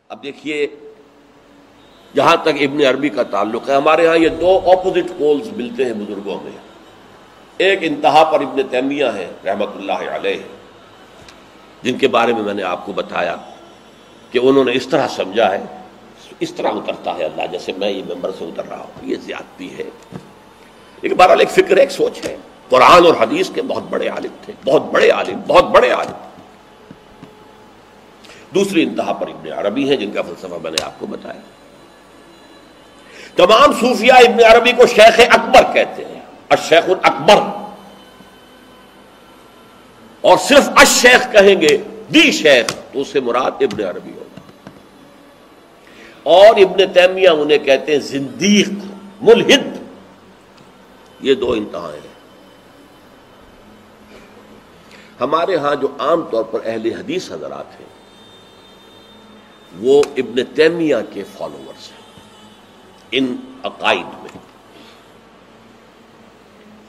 اب دیکھیے جہاں تک ابن عربی کا تعلق ہے، ہمارے ہاں یہ دو اپوزٹ پولز ملتے ہیں بزرگوں میں. ایک انتہا پر ابن تیمیہ ہے رحمۃ اللہ علیہ، جن کے بارے میں نے آپ کو بتایا کہ انہوں نے اس طرح سمجھا ہے، اس طرح اترتا ہے اللہ جیسے میں یہ ممبر سے اتر رہا ہوں، یہ زیادتی ہے. لیکن بہرحال ایک فکر ہے، ایک سوچ ہے. قرآن اور حدیث کے بہت بڑے عالم تھے، بہت بڑے عالم، بہت بڑے عالم. دوسری انتہا پر ابن عربی ہیں جن کا فلسفہ میں نے آپ کو بتایا. تمام صوفیاء ابن عربی کو شیخ اکبر کہتے ہیں، الشیخ الاکبر، اور صرف الشیخ کہیں گے، دی شیخ، تو اس سے مراد ابن عربی ہوگا. اور ابن تیمیہ انہیں کہتے ہیں زندیق، ملحد. یہ دو انتہائیں ہیں. ہمارے ہاں جو عام طور پر اہل حدیث حضرات ہیں وہ ابن تیمیہ کے فالوورز ہیں ان عقائد میں.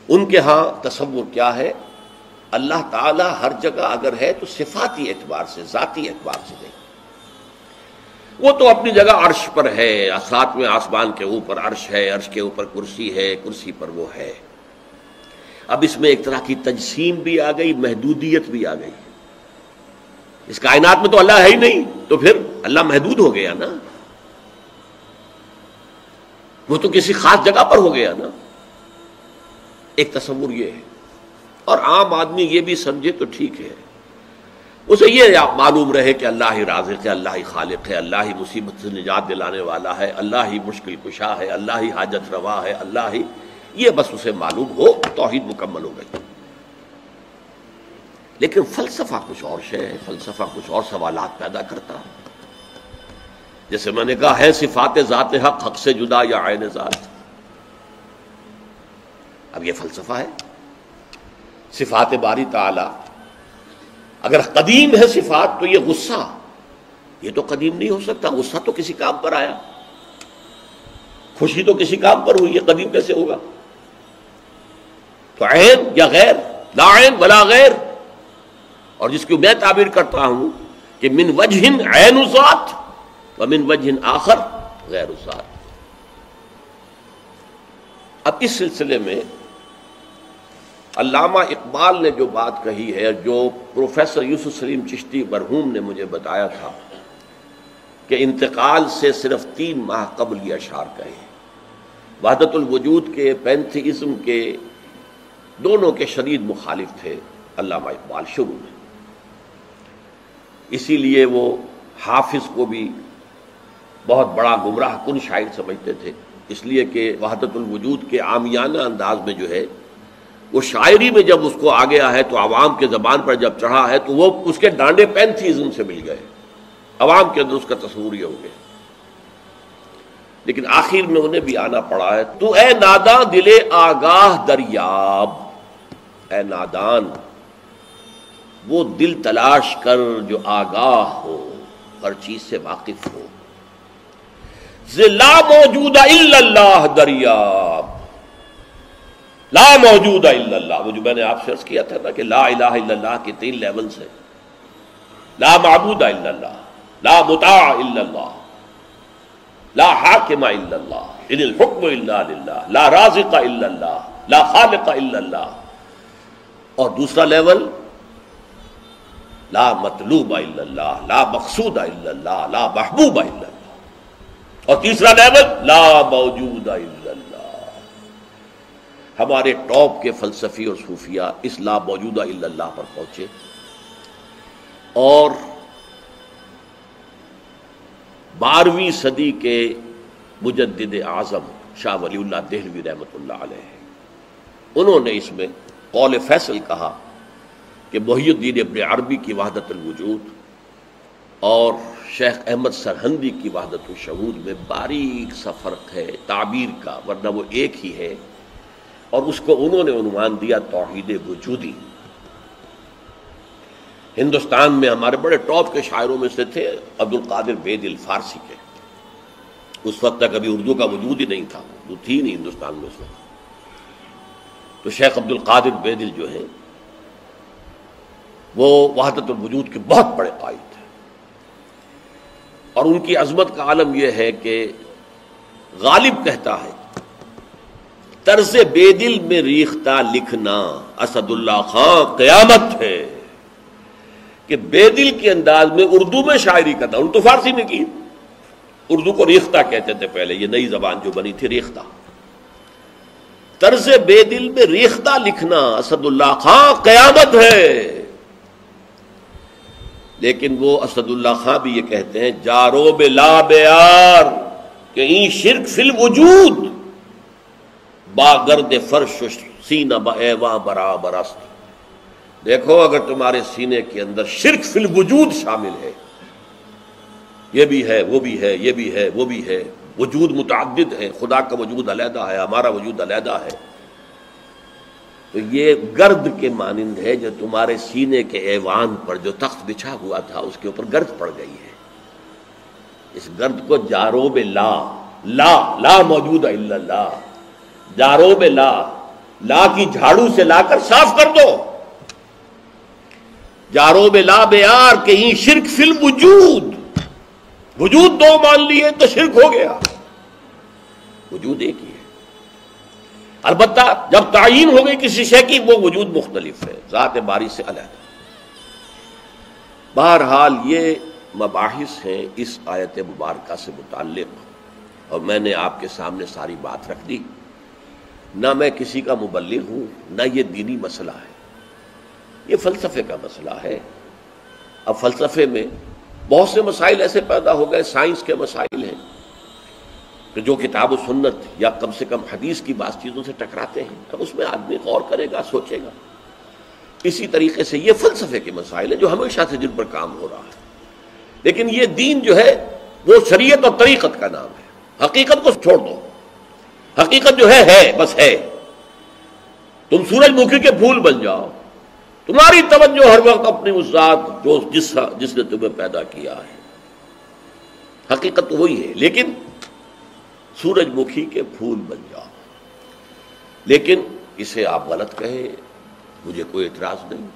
ان کے ہاں تصور کیا ہے؟ اللہ تعالی ہر جگہ اگر ہے تو صفاتی اعتبار سے، ذاتی اعتبار سے نہیں. وہ تو اپنی جگہ عرش پر ہے، ساتویں آسمان کے اوپر عرش ہے، عرش کے اوپر کرسی ہے، کرسی پر وہ ہے. اب اس میں ایک طرح کی تجسیم بھی آ گئی، محدودیت بھی آ گئی. اس کائنات میں تو اللہ ہے ہی نہیں، تو پھر اللہ محدود ہو گیا نا، وہ تو کسی خاص جگہ پر ہو گیا نا. ایک تصور یہ ہے. اور عام آدمی یہ بھی سمجھے تو ٹھیک ہے، اسے یہ معلوم رہے کہ اللہ ہی رازق ہے، اللہ ہی خالق ہے، اللہ ہی مصیبت سے نجات دلانے والا ہے، اللہ ہی مشکل کشا ہے، اللہ ہی حاجت روا ہے، اللہ ہی، یہ بس اسے معلوم ہو، توحید مکمل ہو گئی. لیکن فلسفہ کچھ اور شے ہے، فلسفہ کچھ اور سوالات پیدا کرتا ہے. جیسے میں نے کہا ہے صفات ذات حق، حق سے جدا یا عین ذات. اب یہ فلسفہ ہے. صفات باری تعالی اگر قدیم ہے صفات، تو یہ غصہ، یہ تو قدیم نہیں ہو سکتا. غصہ تو کسی کام پر آیا، خوشی تو کسی کام پر ہوئی، یہ قدیم کیسے ہوگا؟ تو عین یا غیر، لا عین ولا غیر. اور جس کی میں تعبیر کرتا ہوں کہ من وجہ عین ذات ومن وجہ آخر غیر ذات. اب اس سلسلے میں علامہ اقبال نے جو بات کہی ہے، جو پروفیسر یوسف سلیم چشتی مرحوم نے مجھے بتایا تھا کہ انتقال سے صرف 3 ماہ قبل یہ اشعار کہے. وحدت الوجود کے، پینتھیزم کے، دونوں کے شدید مخالف تھے علامہ اقبال شروع میں. اسی لیے وہ حافظ کو بھی بہت بڑا گمراہ کن شاعر سمجھتے تھے، اس لیے کہ وحدت الوجود کے عامیانہ انداز میں جو ہے وہ شاعری میں جب اس کو آ گیا ہے تو عوام کے زبان پر جب چڑھا ہے تو وہ اس کے ڈانڈے پینتھیزم سے مل گئے، عوام کے اندر اس کا تصور یہ ہو گیا. لیکن آخر میں انہیں بھی آنا پڑا ہے. تو اے ناداں دل آگاہ دریاب، اے نادان وہ دل تلاش کر جو آگاہ ہو، ہر چیز سے واقف ہو. لا موجود الا اللہ دریاب، لا موجود الا اللہ. وہ جو میں نے آپ سے عرض کیا تھا نا کہ لا الہ الا اللہ کے 3 لیولز ہیں. لا معبود الا اللہ، لا مطاع الا اللہ، لا حاکم الا اللہ، ان الحکم الا للہ، لا رازق الا اللہ، لا خالق الا اللہ. اور دوسرا لیول لا مطلوب الا اللہ، لا مقصود الا اللہ، لا محبوب الا اللہ. اور تیسرا لیول لا موجود الا اللہ. ہمارے ٹاپ کے فلسفی اور صوفیاء اس لا موجودہ الا اللہ پر پہنچے. اور 12ویں صدی کے مجدد اعظم شاہ ولی اللہ دہلوی رحمۃ اللہ علیہ، انہوں نے اس میں قول فیصل کہا کہ محی الدین ابن عربی کی وحدت الوجود اور شیخ احمد سرہندی کی وحدت الشہود میں باریک سا فرق ہے تعبیر کا، ورنہ وہ ایک ہی ہے. اور اس کو انہوں نے عنوان دیا توحید وجودی. ہندوستان میں ہمارے بڑے ٹاپ کے شاعروں میں سے تھے عبد القادر بیدل فارسی کے. اس وقت تک ابھی اردو کا وجود ہی نہیں تھا، اردو تھی نہیں ہندوستان میں اس وقت. تو شیخ عبد القادر بیدل جو ہیں وہ وحدت الوجود کے بہت بڑے قائد تھے. اور ان کی عظمت کا عالم یہ ہے کہ غالب کہتا ہے طرز بے دل میں ریختہ لکھنا اسد اللہ خان قیامت ہے، کہ بے دل کے انداز میں اردو میں شاعری کرنا. ان تو فارسی میں کی، اردو کو ریختہ کہتے تھے پہلے، یہ نئی زبان جو بنی تھی ریختہ. طرز بے دل میں ریختہ لکھنا اسد اللہ خان قیامت ہے. لیکن وہ اسد اللہ خان بھی یہ کہتے ہیں جارو بلا بیار کہ این شرک فی الوجود با گرد فرش سینہ با ایواں برابر است. دیکھو اگر تمہارے سینے کے اندر شرک فی الوجود شامل ہے، یہ بھی ہے وہ بھی ہے یہ بھی ہے وہ بھی ہے، وجود متعدد ہے، خدا کا وجود علیحدہ ہے، ہمارا وجود علیحدہ ہے، تو یہ گرد کے مانند ہے جو تمہارے سینے کے ایوان پر جو تخت بچھا ہوا تھا اس کے اوپر گرد پڑ گئی ہے. اس گرد کو جاروب لا لا لا موجود ہے الا اللہ، جاروب لا لا کی جھاڑو سے لا کر صاف کر دو. جاروب لا بیار کہ یہ شرک فی الوجود، وجود دو مان لیے تو شرک ہو گیا، وجود ایک ہی ہے. البتہ جب تعین ہو گئی کسی شے کی وہ وجود مختلف ہے، ذات باری سے علیحدہ. بہرحال یہ مباحث ہیں اس آیت مبارکہ سے متعلق، اور میں نے آپ کے سامنے ساری بات رکھ دی. نہ میں کسی کا مبلغ ہوں، نہ یہ دینی مسئلہ ہے، یہ فلسفے کا مسئلہ ہے. اب فلسفے میں بہت سے مسائل ایسے پیدا ہو گئے، سائنس کے مسائل ہیں کہ جو کتاب و سنت یا کم سے کم حدیث کی بعض چیزوں سے ٹکراتے ہیں. اب اس میں آدمی غور کرے گا، سوچے گا. اسی طریقے سے یہ فلسفے کے مسائل ہیں جو ہمیشہ سے جن پر کام ہو رہا ہے. لیکن یہ دین جو ہے وہ شریعت اور طریقت کا نام ہے. حقیقت کو چھوڑ دو، حقیقت جو ہے بس ہے. تم سورج مکھی کے پھول بن جاؤ، تمہاری توجہ ہر وقت اپنی اس ذات جو جس نے تمہیں پیدا کیا ہے. حقیقت تو وہی ہے، لیکن سورج مکھی کے پھول بن جاؤ. لیکن اسے آپ غلط کہیں، مجھے کوئی اعتراض نہیں.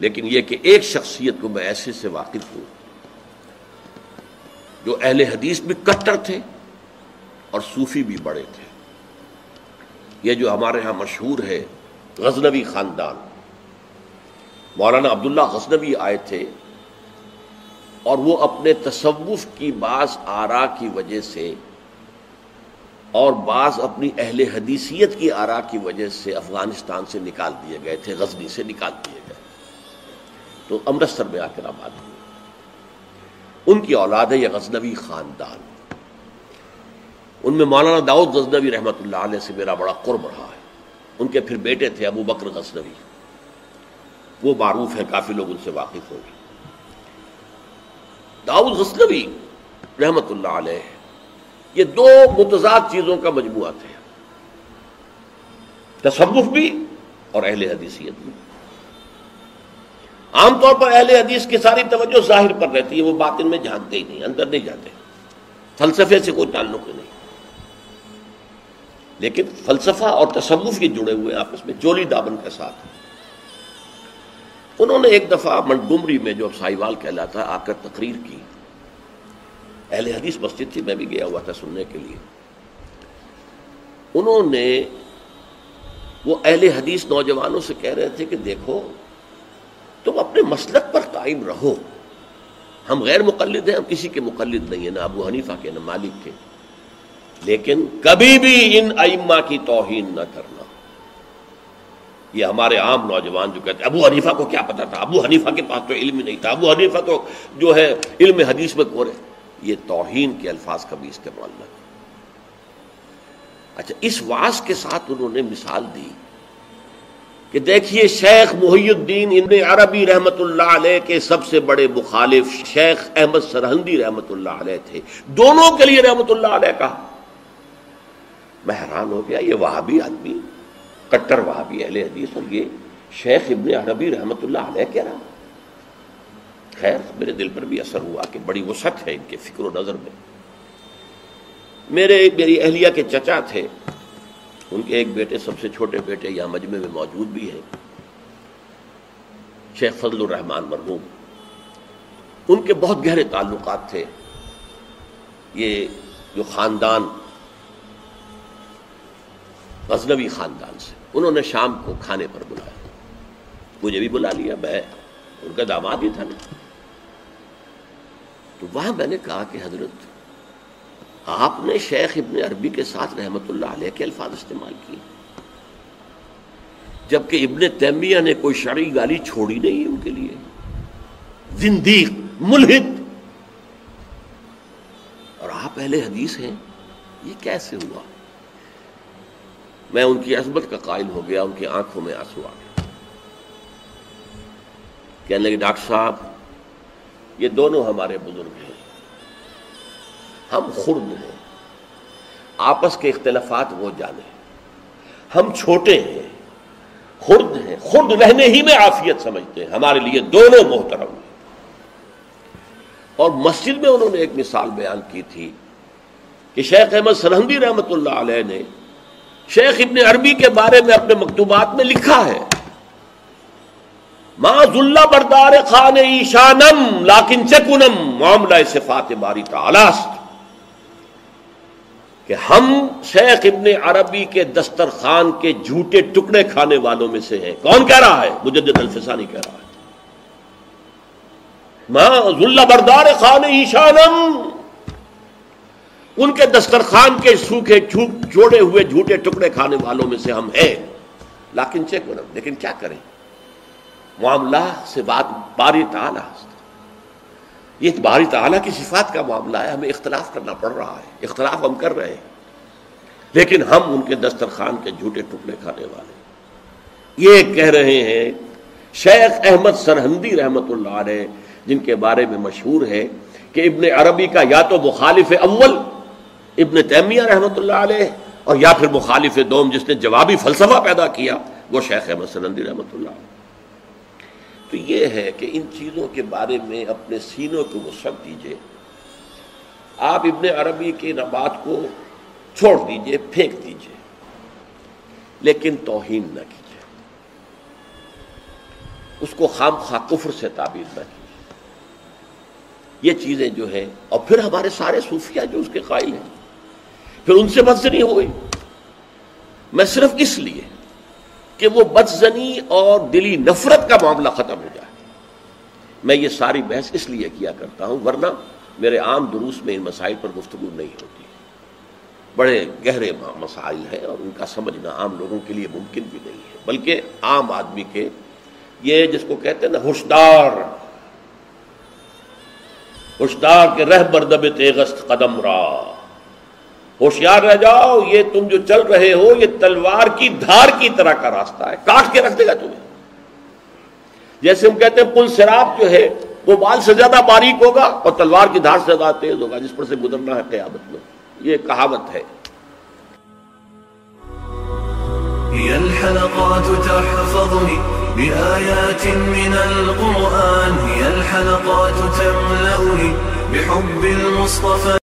لیکن یہ کہ ایک شخصیت کو میں ایسے سے واقف ہوں جو اہل حدیث بھی کٹر تھے اور صوفی بھی بڑے تھے. یہ جو ہمارے ہاں مشہور ہے غزنوی خاندان، مولانا عبداللہ غزنوی آئے تھے اور وہ اپنے تصوف کی بعض آراء کی وجہ سے اور بعض اپنی اہل حدیثیت کی آراء کی وجہ سے افغانستان سے نکال دیے گئے تھے، غزنی سے نکال دیے گئے. تو امرتسر میں آ کر آباد ہوئے. ان کی اولاد ہے یہ غزنوی خاندان. ان میں مولانا داؤد غزنوی رحمۃ اللہ علیہ سے میرا بڑا قرب رہا ہے. ان کے پھر بیٹے تھے ابو بکر غزنوی، وہ معروف ہے، کافی لوگ ان سے واقف ہوں گے. داؤد غزنوی رحمۃ اللہ علیہ یہ دو متضاد چیزوں کا مجموعہ تھے، تصوف بھی اور اہل حدیثیت بھی. عام طور پر اہل حدیث کی ساری توجہ ظاہر پر رہتی ہے، وہ باطن میں جھانکتے ہی نہیں، اندر نہیں جاتے، فلسفے سے کوئی تعلق نہیں. لیکن فلسفہ اور تصوف یہ جڑے ہوئے آپس میں چولی دامن کے ساتھ. انہوں نے ایک دفعہ منٹگمری میں جو اب سائیوال کہلاتا ہے آ کر تقریر کی. اہل حدیث مسجد تھی، میں بھی گیا ہوا تھا سننے کے لیے. انہوں نے وہ اہل حدیث نوجوانوں سے کہہ رہے تھے کہ دیکھو تم اپنے مسلک پر قائم رہو، ہم غیر مقلد ہیں، ہم کسی کے مقلد نہیں ہیں، نہ ابو حنیفہ کے نہ مالک کے، لیکن کبھی بھی ان ائمہ کی توہین نہ کرنا. یہ ہمارے عام نوجوان جو کہتے ہیں ابو حنیفہ کو کیا پتا تھا، ابو حنیفہ کے پاس تو علم ہی نہیں تھا، ابو حنیفہ تو جو ہے علم حدیث میں کورے، یہ توہین کے الفاظ کا بھی استعمال نہ. اچھا، اس واعظ کے ساتھ انہوں نے مثال دی کہ دیکھیے شیخ محی الدین ابن عربی رحمۃ اللہ علیہ کے سب سے بڑے مخالف شیخ احمد سرہندی رحمۃ اللہ علیہ تھے، دونوں کے لیے رحمۃ اللہ علیہ کہا. میں حیران ہو گیا، یہ وہابی آدمی، کٹر وہابی اہل حدیث، اور یہ شیخ ابن عربی رحمۃ اللہ علیہ کہہ رہا. خیر میرے دل پر بھی اثر ہوا کہ بڑی وسعت ہے ان کے فکر و نظر میں. میری اہلیہ کے چچا تھے، ان کے ایک بیٹے، سب سے چھوٹے بیٹے یہاں مجمع میں موجود بھی ہیں، شیخ فضل الرحمان مرحوم. ان کے بہت گہرے تعلقات تھے یہ جو خاندان غزنوی خاندان سے. انہوں نے شام کو کھانے پر بلایا، مجھے بھی بلا لیا، میں ان کا داماد ہی تھا نا. تو وہاں میں نے کہا کہ حضرت آپ نے شیخ ابن عربی کے ساتھ رحمت اللہ علیہ کے الفاظ استعمال کیے، جبکہ ابن تیمیہ نے کوئی شرعی گالی چھوڑی نہیں ان کے لیے. زندیق، ملحد، اور آپ اہل حدیث ہیں، یہ کیسے ہوا؟ میں ان کی عظمت کا قائل ہو گیا، ان کی آنکھوں میں آنسو آ گیا. کہنے لگے ڈاکٹر صاحب یہ دونوں ہمارے بزرگ ہیں، ہم خرد ہیں، آپس کے اختلافات وہ جانے، ہم چھوٹے ہیں، خرد ہیں، خرد رہنے ہی میں عافیت سمجھتے ہیں، ہمارے لیے دونوں محترم ہیں. اور مسجد میں انہوں نے ایک مثال بیان کی تھی کہ شیخ احمد سرہندی رحمت اللہ علیہ نے شیخ ابن عربی کے بارے میں اپنے مکتوبات میں لکھا ہے ما ذل بردار خان ایشانم لیکن چکنم معاملہ صفات باری تعالی است، کہ ہم شیخ ابن عربی کے دسترخوان کے جھوٹے ٹکڑے کھانے والوں میں سے ہیں. کون کہہ رہا ہے؟ مجدد الفسانی کہہ رہا ہے. ما ذل بردار خان ایشانم، ان کے دسترخوان کے سوکھے جوڑے ہوئے جھوٹے ٹکڑے کھانے والوں میں سے ہم ہیں. لیکن چکنم، لیکن کیا کریں، معاملہ سے بات باری تعالیٰ، یہ باری تعالیٰ کی صفات کا معاملہ ہے، ہمیں اختلاف کرنا پڑ رہا ہے، اختلاف ہم کر رہے ہیں، لیکن ہم ان کے دسترخوان کے جھوٹے ٹکڑے کھانے والے. یہ کہہ رہے ہیں شیخ احمد سرہندی رحمت اللہ علیہ، جن کے بارے میں مشہور ہے کہ ابن عربی کا یا تو مخالف اول ابن تیمیہ رحمت اللہ علیہ، اور یا پھر مخالف دوم جس نے جوابی فلسفہ پیدا کیا وہ شیخ احمد سرہندی رحمت اللہ علیہ. تو یہ ہے کہ ان چیزوں کے بارے میں اپنے سینوں کو وسعت دیجئے. آپ ابن عربی کی بات کو چھوڑ دیجئے، پھینک دیجئے، لیکن توہین نہ کیجئے، اس کو خام خواہ کفر سے تعبیر نہ کیجئے. یہ چیزیں جو ہیں، اور پھر ہمارے سارے صوفیہ جو اس کے قائل ہیں، پھر ان سے بدزنی ہو گئی. میں صرف اس لیے کہ وہ بدزنی اور دلی نفرت کا معاملہ ختم ہو جائے میں یہ ساری بحث اس لیے کیا کرتا ہوں، ورنہ میرے عام دروس میں ان مسائل پر گفتگو نہیں ہوتی. بڑے گہرے مسائل ہیں اور ان کا سمجھنا عام لوگوں کے لیے ممکن بھی نہیں ہے، بلکہ عام آدمی کے یہ جس کو کہتے ہیں نا ہوشدار کے رہ بردب تیغست قدم را، ہوشیار رہ جاؤ، یہ تم جو چل رہے ہو یہ تلوار کی دھار کی طرح کا راستہ ہے، کاٹ کے رکھ دے گا تمہیں. جیسے ہم کہتے ہیں پل صراط جو ہے وہ بال سے زیادہ باریک ہوگا اور تلوار کی دھار سے زیادہ تیز ہوگا، جس پر سے گزرنا ہے قیامت میں. یہ کہاوت ہے. هي الحلقات تحفظني بآيات من القرآن، هي الحلقات تملأني بحب المصطفى.